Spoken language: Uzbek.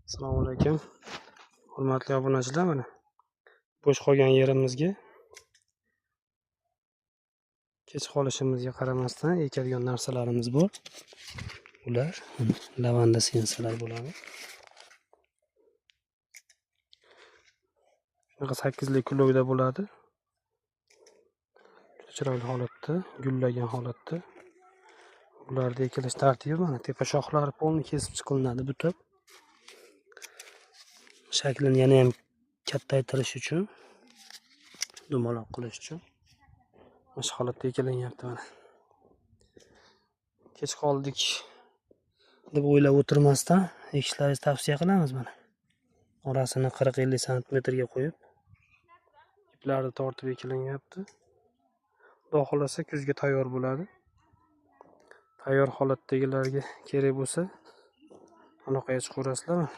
Assalomu alaykum. Hurmatli obunachilar, mana bo'sh qolgan yerimizga kech qolishimizga qaramasdan ekadigan narsalarimiz bor. Ular lavanda sensalar bo'ladi. Shunaqa 8 kiloda bo'ladi. Chiroyli holatda, gullagan holatda. Ularni ekilish tartibi mana tepa shoxlari polni kesib chiqilinadi butib. Shaklini yana ham kattaytirish uchun, dumaloq qilish uchun mana holatda ekilinyapti mana. Kech qoldik deb o'ylab o'tirmasdan ekishlaringizni tavsiya qilamiz mana. Orasini 40-50 sm ga qo'yib, iplarni tortib ekilinyapti. Xudo xolasa kuzga tayyor bo'ladi. Tayyor holatdagilarga kerak bo'lsa, anaqa chiqarasizlar.